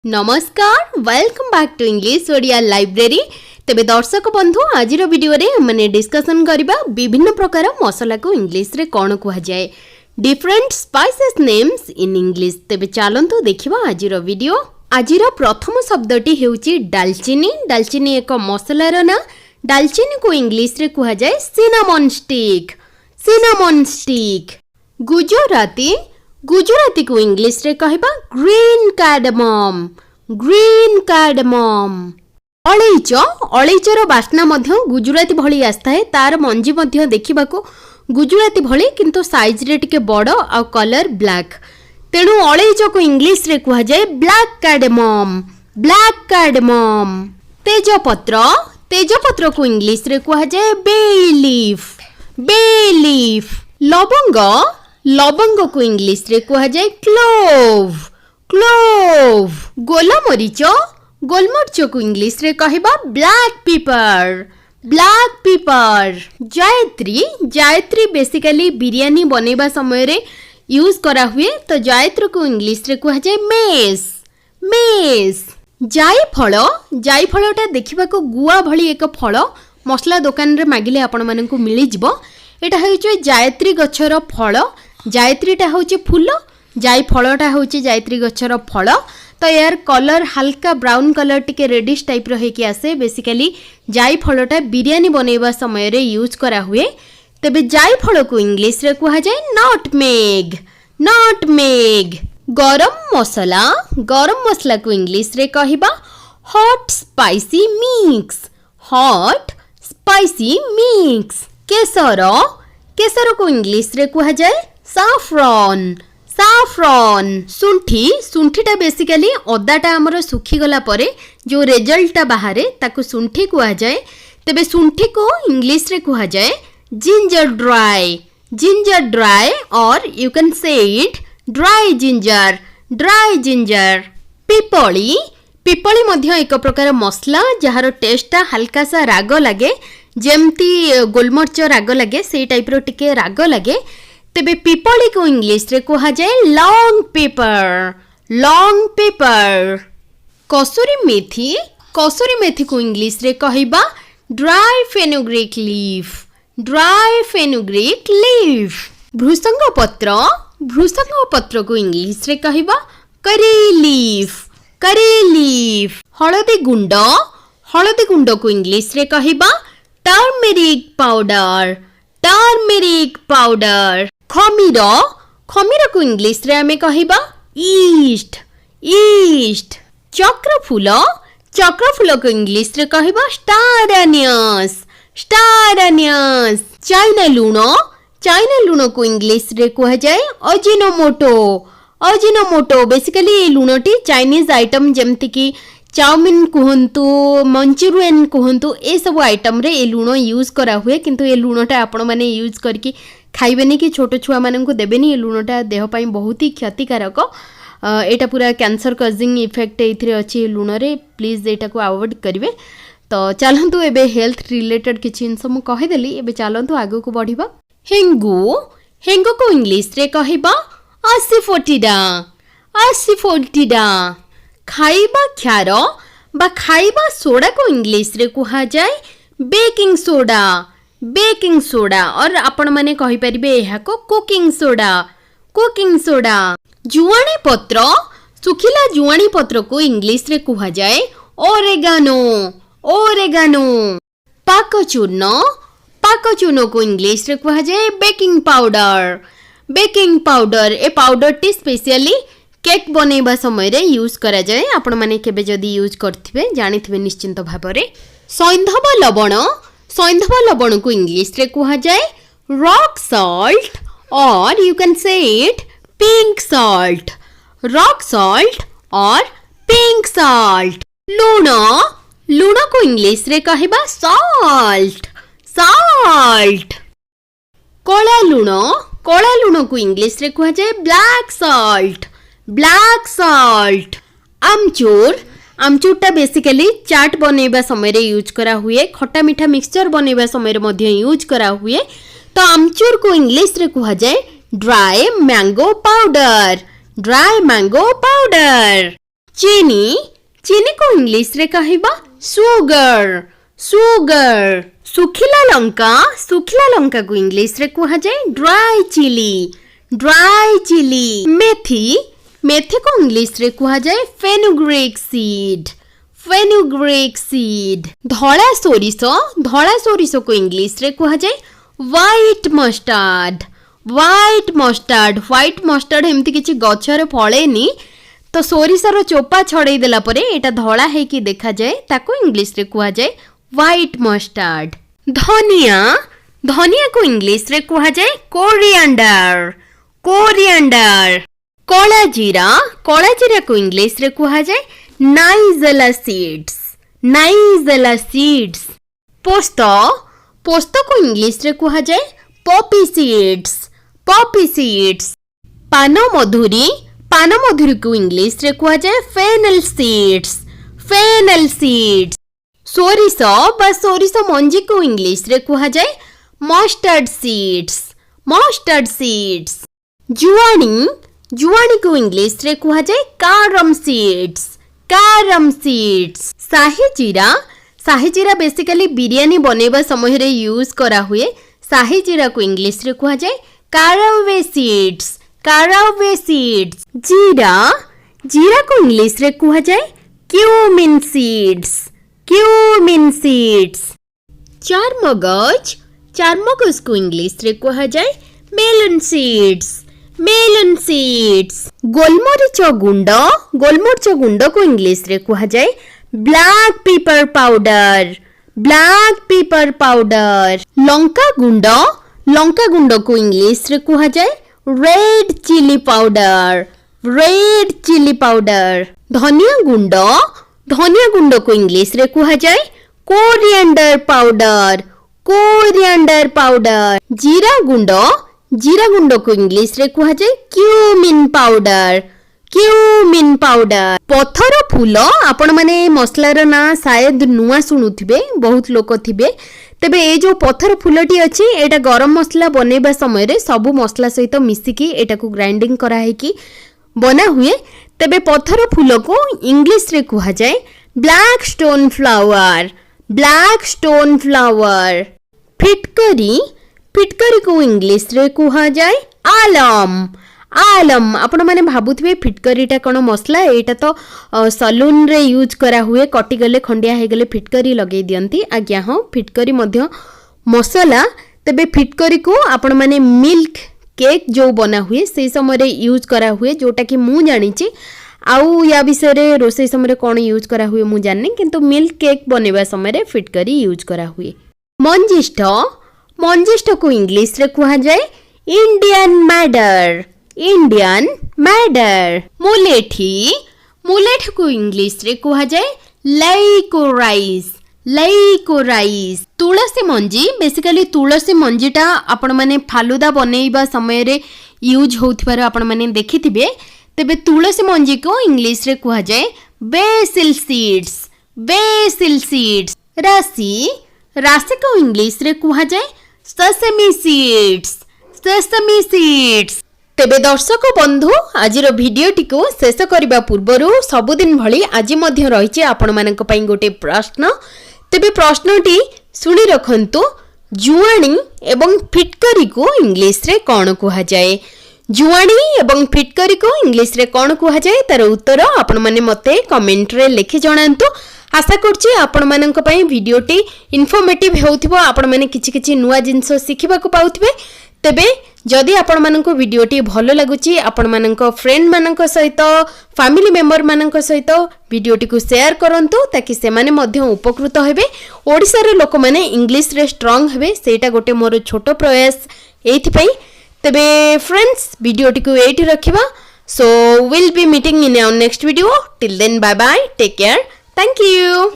नमस्कार welcome back to English Odia library. तेबे दर्शक बंधु आज वीडियो रे हमने डिस्कशन करबा विभिन्न प्रकार मसला को इंग्लिश रे कोन कुहा जाय, different spices names in English. तेबे चलंतु देखिबा आज वीडियो। आज प्रथम शब्दटी हेउची दालचीनी। दालचीनी एक मसलार ना। दालचीनी को इंग्लिश रे कुहा जाय सिनामन स्टिक। Cinnamon stick. गुजराती। गुजराती को इंग्लिश रे कहबा ग्रीन कार्डमम। Green cardamom. अलैच। अलैचर बास्ना मध्य गुजराती भली आस्ता है। तार मंजी मध्य देखिबाको गुजराती भली किंतु साइज रे टिके बड़ आ कलर ब्लैक। तेणु अलैच को इंग्लिश रे कुहा जाय ब्लैक कार्डमम। Black cardamom. तेजपत्र। तेजपत्र को इंग्लिश रे कुहा जाय बे लीफ। Bay leaf. लवंग। लवंग को इंग्लिश रे कुहा जाय क्लोव। क्लोव। गोलमरीच। गोलमरीच को इंग्लिश रे कहबा ब्लैक पेपर। Black pepper. जायत्री। जायत्री बेसिकली बिरयानी बनेबा समय रे यूज करा हुए, तो जायत्री को इंग्लिश रे कुहा जाय मेस। मेस। जायफल। जायफलटा देखिबाको गुआ भली एक फल। मसला दुकान रे मागिले आपण माननकु मिली जिवो। एटा होइछ जायत्री गछर फल। जायत्रीटा होची फूल, जाई फलटा होची जायत्री गछर फल। तो यार कलर हल्का ब्राउन कलर टिके रेडिश टाइप रो हेकी आसे। बेसिकली जाई फलटा बिरयानी बनेबा समय रे यूज करा हुए। तबे जाई फल को इंग्लिश रे कुहा जाय नटमेग। नटमेग। गरम मसला। गरम मसला को इंग्लिश रे कहबा hot spicy mix. Hot spicy mix. केसर। केसर को इंग्लिश रे कुहा जाय साफ्रॉन। साफ्रॉन। सुंठी। सुंठीटा बेसिकली अदाटा हमर सुखी गला परे जो रिजल्टटा बाहरे ताकू सुंठी कुहा जाय। तबे सुंठी को इंग्लिश रे कुहा जाय जिंजर ड्राई। जिंजर ड्राई और you can say it dry ginger. Dry ginger. पिपली। पिपली मध्य एक प्रकार मसला जहार टेस्टटा हल्का सा राग लागे, जेमती गोलमर्च राग लागे से टाइप रो टिके राग लागे। तेबे पिपली को इंग्लिश रे कुहा जाय लॉन्ग पेपर। Long pepper. कसुरी मेथी। कसुरी मेथी को इंग्लिश रे कहबा dry fenugreek leaf. Dry fenugreek leaf. भृसंग पत्र। भृसंग पत्र को इंग्लिश रे कहबा करी लीफ। करी लीफ। हळदी गुंड। हळदी गुंड को इंग्लिश रे कहबा टर्मेरिक पाउडर। Turmeric powder. खमीर। खमीर को इंग्लिश रे हमें कहबा ईस्ट। ईस्ट। चक्र फूल। चक्र फूल को इंग्लिश रे कहबा star Annie's. Star Annie's. China लूण। चाइना लूण को इंग्लिश रे कहा जाए अजिनोमोटो। अजिनोमोटो बेसिकली ये लूणटी चाइनीज आइटम जेमती कि चाउमिन कहतु, मंचुरियन कहतु, ए सब आइटम रे ए लूण यूज करा हुए। किंतु ए लूणटा आपण माने यूज करके खाइबेनी कि छोट छुआ माननकु देबेनी। ए लूणटा देह पई बहुत ही क्षतिकारक। एटा पूरा कैंसर कॉजिंग इफेक्ट एथिरे अछि लूण रे। प्लीज एटा को अवॉइड करिवे। तो चलंतु एबे हेल्थ रिलेटेड किछि इनस मु कहि देली। एबे चलंतु आगु को बढ़िबा। हेंगु। हेंगु को इंग्लिश रे कहबा आसिफोटिडा। आसिफोटिडा। खाइबा ख्यार बा खाइबा सोडा को इंग्लिश रे कुहा जाय बेकिंग सोडा। बेकिंग सोडा और आपण माने कहि परिबे एहा को कुकिंग सोडा। Cooking soda. जुआणी पत्र। सुखिला जुआणी पत्र को इंग्लिश रे कुहा जाय ओरेगानो। ओरेगानो। पाक चूर्ण। पाक चूर्ण को इंग्लिश रे कुहा जाय बेकिंग पाउडर। Baking powder. ए पाउडर टी स्पेशली केक बनेबा समय रे यूज करा जाए। आपण माने केबे जदी यूज करथिबे जानिथिबे निश्चिंत भाबरे। सैंधव लवण। सैंधव लवण को इंग्लिश रे कुहा जाए रॉक सॉल्ट और you can say it pink salt. Rock salt और पिंक सॉल्ट। लूण। लूण को इंग्लिश रे कहबा सॉल्ट। सॉल्ट। कला लूण। कला लूण को इंग्लिश रे कुहा जाए ब्लैक सॉल्ट। Black salt. आमचूर। आमचूरटा बेसिकली चाट बनेबा समय रे यूज करा हुए, खट्टा मीठा मिक्सचर बनेबा समय रे मध्य यूज करा हुए। तो आमचूर को इंग्लिश रे कुहा जाए dry mango powder. Dry mango powder. चीनी चीनी को इंग्लिश रे कहबा सुगर सुगर सुखिला लंका को इंग्लिश रे कहा जाए ड्राई चिली मेथी मेथी को इंग्लिश रे कहा जाए फेनुग्रीक सीड धला सोरिष को इंग्लिश रे कहा जाए व्हाइट मस्टार्ड एमती किछि गछरे फळेनी तो सोरिषर चोपा छड़े देला परे एटा धला है कि देखा जाए ताको इंग्लिश रे कहा जाए व्हाइट मस्टार्ड धनिया को इंग्लिश रे कहा जाए कोरिएंडर कला जीरा को इंग्लिश रे कहा जाए नाइजेला सीड्स पोस्तो को इंग्लिश रे कहा जाए पॉपी सीड्स पान मधुरी को इंग्लिश रे कहा जाए फेनल सीड्स सोरिष मंजी को इंग्लिश रे कहा जाए मस्टर्ड सीड्स जुआनी को इंग्लिश रे कहा जाए कारम सीड्स शाही जीरा बेसिकली बिरयानी बनेबा समय रे यूज करा हुए शाही जीरा को इंग्लिश रे कहा जाए कारावे सीड्स जीरा को इंग्लिश रे कहा जाए क्यूमिन सीड्स चारमगज को इंग्लिश रे कहा जाए मेलन सीड्स गोलमरिच गुंड को इंग्लिश रे कहा जाए ब्लैक पेपर पाउडर लंका गुंड को इंग्लिश रे कहा जाए रेड चिली पाउडर धनिया गुंड को इंग्लिश रे कहा जाए कोरिएंडर पाउडर जीरा गुंड को इंग्लिश रे कहा जाए क्यूमिन पाउडर पथर फूल आपण माने मसलार ना शायद नुआ शुणुथिबे बहुत लोक थिबे तेबे ए जो पथर फूलटी अछि एटा गरम मसला बनेबा समय रे सबु मसला सहित मिसिकी एटा को ग्राइंडिंग करा है कि बना हुए तेबे पथर फूल को इंग्लिश रे कहा जाए ब्लैक स्टोन फ्लावर फिटकरी को इंग्लिश रे कहा जाए आलम आपण माने भाबुथिबे फिटकरीटा कोन मसला एटा तो सलून रे यूज करा हुए कटि गले खंडिया हे गले फिटकरी लगे दियंती आज्ञा हो फिटकरी मध्य मसला तेबे फिटकरी को आपण माने मिल्क केक जो बना हुए से समय रे यूज करा हुए जोटा कि मु जानि छि आउ या विषय रे रोसे समय कोन यूज करा हुए मु जानने किंतु मिल्क केक बनेबा समय रे फिटकरी यूज करा हुए मंजिष्ठ को इंग्लिश रे कहा जाए इंडियन मैडर मुलेठी को इंग्लिश रे कहा जाए लाइकोराइस तुलसी मंजी बेसिकली तुलसी मंजीटा आपण माने फालुदा बनेइबा समय रे यूज होथिबार आपण माने देखिथिबे तेबे तुलसी मंजी को इंग्लिश रे कहा जाए बेसिल सीड्स राशि को इंग्लिश रे कहा जाए सेसमी सीड्स तेबे दर्शक बंधु आजिर भिडियोटी को शेष करबा पूर्वरु सबुदिन भली आज मध्य रहिछि आपण मानक पई गोटे प्रश्न तेबे प्रश्नटी सुनी रखंतु जुआणी एवं फिटकरी को इंग्लिश रे कोन कहा जाए जुआणी एवं फिटकरी को इंग्लिश रे कोन कहा जाए तार उत्तर आपण माने मते कमेंट रे लिखि जणांतु आशा करछि आपण मानक पई भिडियोटी इन्फॉर्मेटिव हेउथिबो आपण माने किछि किछि नुवा जिंस सिखिबा को पाउथिबे तेबे जदि आपण मानक भिडियोटी भलो लागुछि आपण मानक फ्रेंड मानक सहित फैमिली मेंबर मानक सहित भिडियोटी को शेयर करंतु ताकि से माने मध्य उपकृत हेबे ओडिसा रे लोक माने इंग्लिश रे स्ट्रांग हेबे सेटा गोटे मोर छोटो प्रयास एथि पई तेबे फ्रेंड्स भिडियोटी को एठी रखिबा so will be meeting in our next video till then bye bye take care thank you.